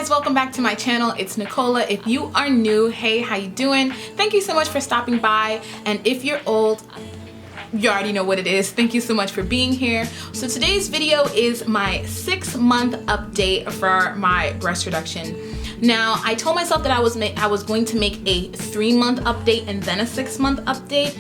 guys, welcome back to my channel. It's Nicola. If you are new, hey, how you doing? Thank you so much for stopping by. And if you're old, you already know what it is. Thank you so much for being here. So today's video is my 6-month update for my breast reduction. Now, I told myself that I was going to make a 3-month update and then a 6-month update,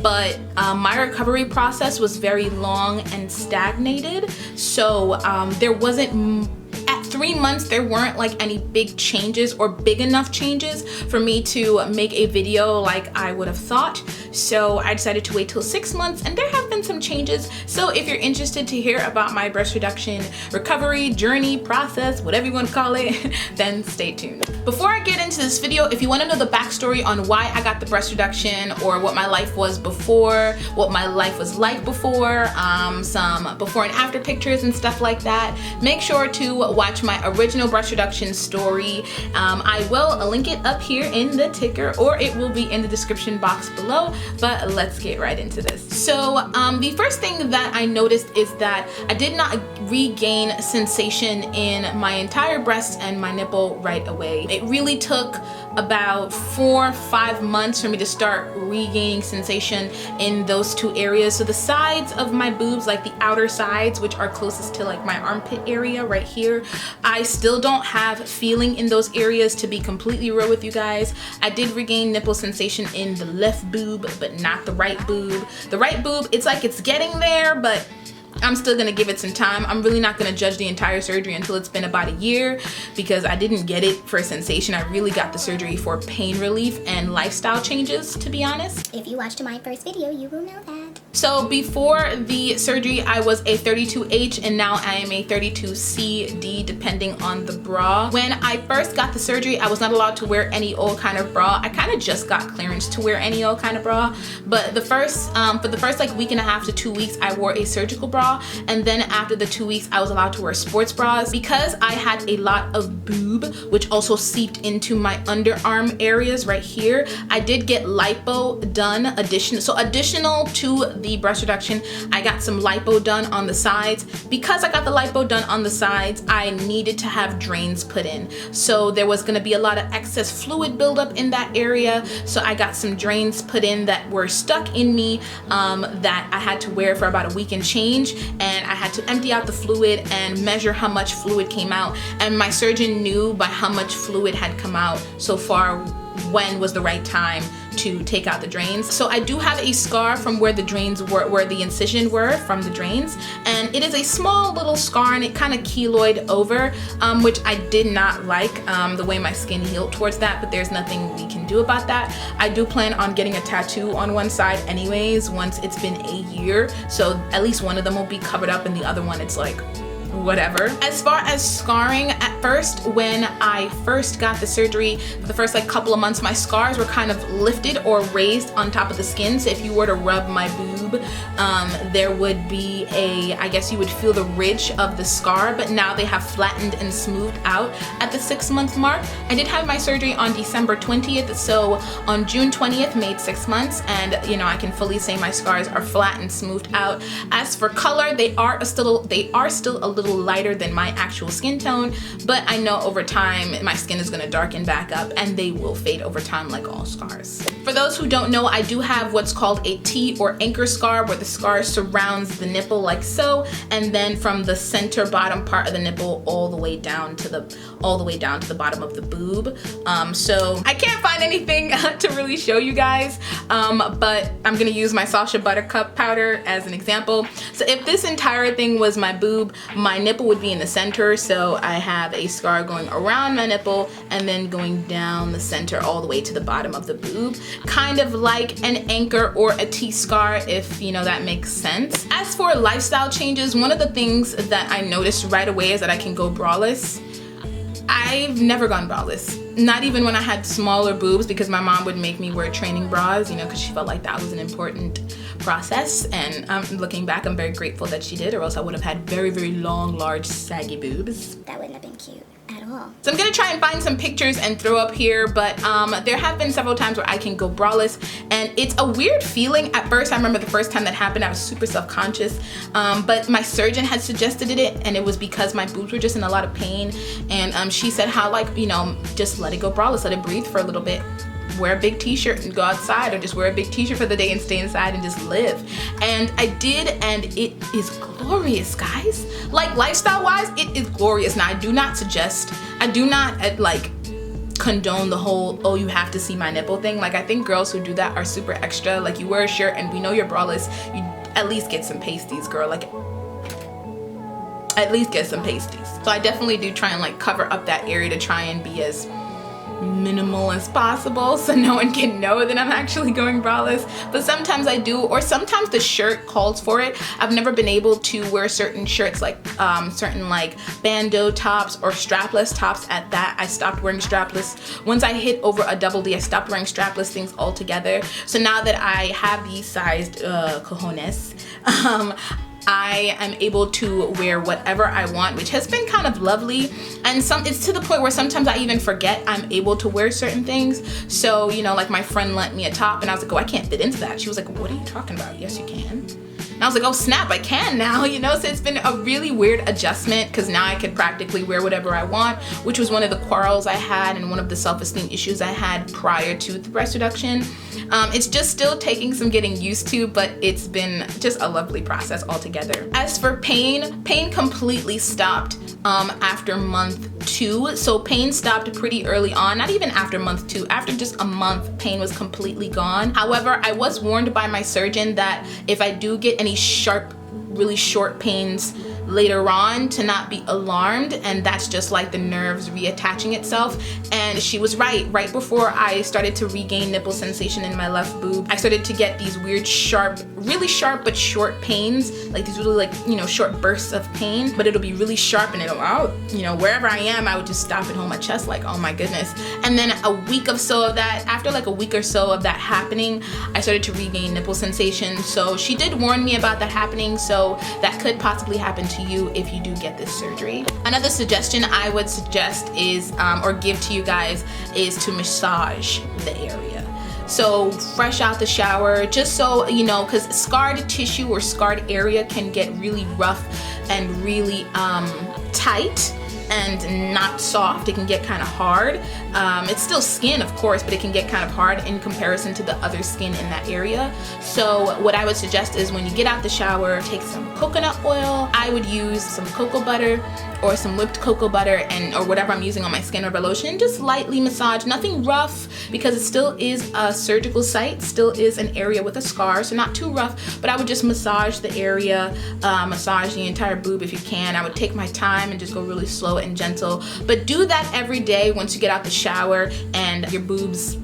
but my recovery process was very long and stagnated. So there wasn't, at 3 months, there weren't like any big changes or big enough changes for me to make a video like I would have thought. So I decided to wait till 6 months, and there have been some changes. So if you're interested to hear about my breast reduction recovery journey, process, whatever you want to call it, then stay tuned. Before I get into this video, if you want to know the backstory on why I got the breast reduction or what my life was before, what my life was like before, some before and after pictures and stuff like that, make sure to watch my original breast reduction story. I will link it up here in the ticker, or it will be in the description box below, but let's get right into this. So the first thing that I noticed is that I did not regain sensation in my entire breast and my nipple right away. It really took about 4 or 5 months for me to start regaining sensation in those two areas. So the sides of my boobs, like the outer sides, which are closest to like my armpit area right here, I still don't have feeling in those areas, to be completely real with you guys. I did regain nipple sensation in the left boob, but not the right boob. The right boob, it's like it's getting there, but I'm still gonna give it some time. I'm really not gonna judge the entire surgery until it's been about a year, because I didn't get it for sensation. I really got the surgery for pain relief and lifestyle changes, to be honest. If you watched my first video, you will know that. So before the surgery, I was a 32H, and now I am a 32CD, depending on the bra. When I first got the surgery, I was not allowed to wear any old kind of bra. I kind of just got clearance to wear any old kind of bra, but for the first like week and a half to 2 weeks, I wore a surgical bra, and then after the 2 weeks, I was allowed to wear sports bras. Because I had a lot of boob, which also seeped into my underarm areas right here, I did get lipo done, additional to the breast reduction. I got some lipo done on the sides. Because I got the lipo done on the sides, I needed to have drains put in. So there was gonna be a lot of excess fluid buildup in that area. So I got some drains put in that were stuck in me, that I had to wear for about a week and change. And I had to empty out the fluid and measure how much fluid came out. And my surgeon knew by how much fluid had come out so far when was the right time to take out the drains. So I do have a scar from where the drains were, where the incision were from the drains, and it is a small little scar, and it kind of keloid over, which I did not like, the way my skin healed towards that, but there's nothing we can do about that. I do plan on getting a tattoo on one side anyways once it's been a year, so at least one of them will be covered up and the other one, it's like whatever. As far as scarring, at first, when I first got the surgery, for the first like couple of months, my scars were kind of lifted or raised on top of the skin. So if you were to rub my boob, there would be I guess you would feel the ridge of the scar, but now they have flattened and smoothed out at the 6-month mark. I did have my surgery on December 20th, so on June 20th made 6 months, and you know, I can fully say my scars are flat and smoothed out. As for color, they are still a little lighter than my actual skin tone, but I know over time my skin is going to darken back up, and they will fade over time like all scars. For those who don't know, I do have what's called a T or anchor scar, where the scar surrounds the nipple like so, and then from the center bottom part of the nipple all the way down to the bottom of the boob. So I can't find anything to really show you guys, but I'm gonna use my Sasha Buttercup powder as an example. So if this entire thing was my boob, my nipple would be in the center, so I have a scar going around my nipple and then going down the center all the way to the bottom of the boob, kind of like an anchor or a T-scar, if you know that makes sense. As for lifestyle changes, one of the things that I noticed right away is that I can go braless. I've never gone braless, not even when I had smaller boobs, because my mom would make me wear training bras, you know, because she felt like that was an important process. And looking back, I'm very grateful that she did, or else I would have had very, very long, large, saggy boobs. That wouldn't have been cute at at all. So I'm gonna try and find some pictures and throw up here, but there have been several times where I can go braless, and it's a weird feeling. At first, I remember the first time that happened, I was super self-conscious, but my surgeon had suggested it, and it was because my boobs were just in a lot of pain, and she said how, like, you know, just let it go braless, let it breathe for a little bit. Wear a big t-shirt and go outside, or just wear a big t-shirt for the day and stay inside and just live. And I did, and it is glorious, guys. Like, lifestyle wise, it is glorious. Now, I do not like condone the whole, oh, you have to see my nipple thing. Like, I think girls who do that are super extra. Like, you wear a shirt and we know you're braless, you at least get some pasties, girl. Like, at least get some pasties. So I definitely do try and like cover up that area to try and be as minimal as possible so no one can know that I'm actually going braless. But sometimes I do, or sometimes the shirt calls for it. I've never been able to wear certain shirts, like certain like bandeau tops or strapless tops. At that, I stopped wearing strapless. Once I hit over a double D, I stopped wearing strapless things altogether. So now that I have these sized cojones, I am able to wear whatever I want, which has been kind of lovely. And it's to the point where sometimes I even forget I'm able to wear certain things. So, you know, like my friend lent me a top and I was like, oh, I can't fit into that. She was like, what are you talking about? Yes, you can. And I was like, oh snap, I can now, you know? So it's been a really weird adjustment, because now I could practically wear whatever I want, which was one of the quarrels I had and one of the self-esteem issues I had prior to the breast reduction. It's just still taking some getting used to, but it's been just a lovely process altogether. As for pain completely stopped after month 2. So pain stopped pretty early on, not even after month 2. After just a month, pain was completely gone. However, I was warned by my surgeon that if I do get any sharp, really short pains later on, to not be alarmed, and that's just like the nerves reattaching itself. And she was right. Right before I started to regain nipple sensation in my left boob, I started to get these weird sharp, really sharp but short pains, like these really, like, you know, short bursts of pain, but it'll be really sharp, and it'll, you know, wherever I am, I would just stop and hold my chest like, oh my goodness. And then a week or so of that, after like a week or so of that happening, I started to regain nipple sensation. So she did warn me about that happening, so that could possibly happen to you if you do get this surgery. Another suggestion I would suggest is, or give to you guys, is to massage the area. So fresh out the shower, just so you know, because scarred tissue or scarred area can get really rough and really tight and not soft. It can get kind of hard. It's still skin, of course, but it can get kind of hard in comparison to the other skin in that area. So what I would suggest is, when you get out the shower, take some coconut oil. I would use some cocoa butter or some whipped cocoa butter, and or whatever I'm using on my skin, rubber lotion. Just lightly massage, nothing rough, because it still is a surgical site, still is an area with a scar, so not too rough, but I would just massage the area, massage the entire boob if you can. I would take my time and just go really slow and gentle, but do that every day once you get out the shower, and your boobs,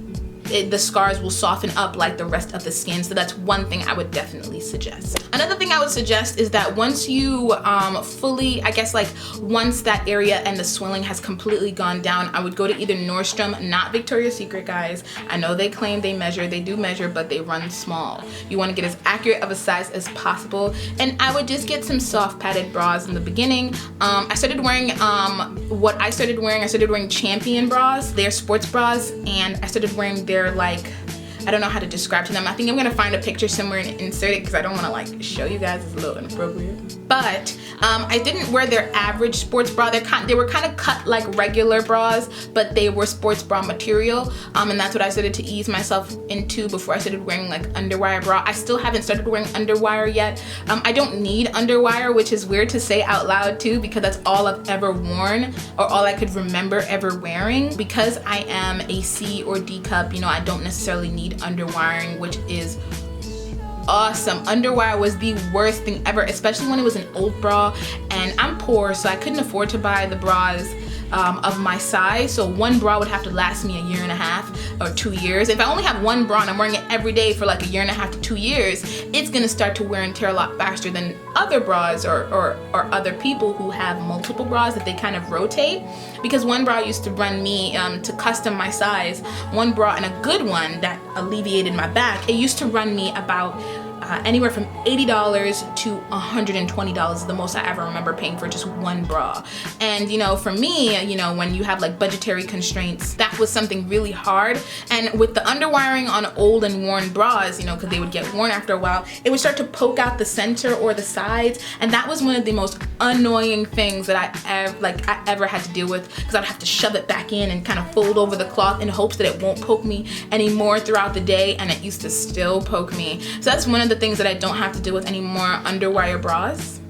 the scars will soften up like the rest of the skin. So that's one thing I would definitely suggest. Another thing I would suggest is that once you fully, I guess, like once that area and the swelling has completely gone down, I would go to either Nordstrom, not Victoria's Secret, guys. I know they claim they measure, they do measure, but they run small. You want to get as accurate of a size as possible, and I would just get some soft padded bras in the beginning. I started wearing I started wearing Champion bras. They're sports bras, and I started wearing their, like, I don't know how to describe to them. I think I'm gonna find a picture somewhere and insert it, because I don't want to like show you guys, it's a little inappropriate. But I didn't wear their average sports bra. They were kind of cut like regular bras, but they were sports bra material, and that's what I started to ease myself into before I started wearing like underwire bra. I still haven't started wearing underwire yet. I don't need underwire, which is weird to say out loud too, because that's all I've ever worn, or all I could remember ever wearing. Because I am a C or D cup, you know, I don't necessarily need underwiring, which is awesome. Underwire was the worst thing ever, especially when it was an old bra, and I'm poor, so I couldn't afford to buy the bras of my size. So one bra would have to last me 1.5 years or 2 years. If I only have one bra and I'm wearing it every day for like 1.5 to 2 years, it's gonna start to wear and tear a lot faster than other bras or other people who have multiple bras that they kind of rotate. Because one bra used to run me, to custom my size, one bra, and a good one that alleviated my back, it used to run me about anywhere from $80 to $120 is the most I ever remember paying for just one bra. And you know, for me, you know, when you have like budgetary constraints, that was something really hard. And with the underwiring on old and worn bras, you know, because they would get worn after a while, it would start to poke out the center or the sides, and that was one of the most annoying things that I ever had to deal with, because I'd have to shove it back in and kind of fold over the cloth in hopes that it won't poke me anymore throughout the day, and it used to still poke me. So that's one of the things that I don't have to deal with anymore, underwire bras.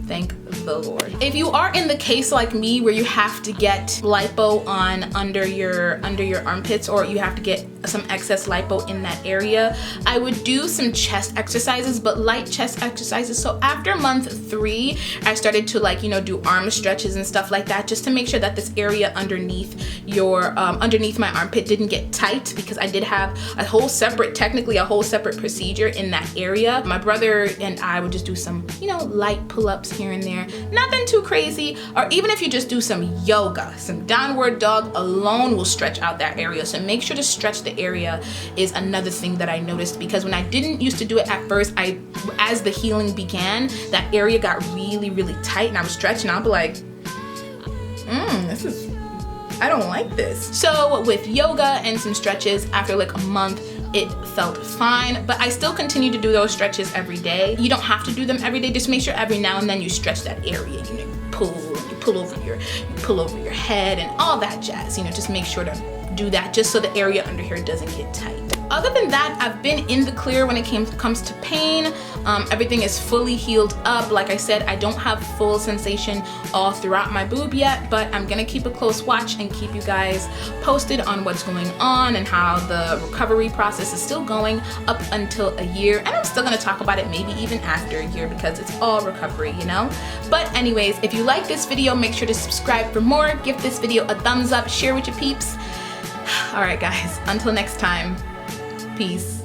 Thank the Lord. If you are in the case like me where you have to get lipo on under your armpits, or you have to get some excess lipo in that area, I would do some chest exercises, but light chest exercises. So after month 3, I started to, like, you know, do arm stretches and stuff like that, just to make sure that this area underneath your underneath my armpit didn't get tight, because I did have technically a whole separate procedure in that area. My brother and I would just do some, you know, light pull-ups here and there, nothing too crazy. Or even if you just do some yoga, some downward dog alone will stretch out that area. So make sure to stretch the area is another thing that I noticed, because when I didn't used to do it at first, as the healing began, that area got really, really tight, and I was stretching, I'll be like, I don't like this. So with yoga and some stretches, after like a month, it felt fine, but I still continue to do those stretches every day. You don't have to do them every day, just make sure every now and then you stretch that area. You pull over your head and all that jazz. You know, just make sure to do that, just so the area under here doesn't get tight. Other than that, I've been in the clear when it comes to pain. Everything is fully healed up. Like I said, I don't have full sensation all throughout my boob yet, but I'm gonna keep a close watch and keep you guys posted on what's going on and how the recovery process is still going up until a year. And I'm still gonna talk about it maybe even after a year, because it's all recovery, you know? But anyways, if you like this video, make sure to subscribe for more. Give this video a thumbs up, share with your peeps. All right, guys, until next time, peace.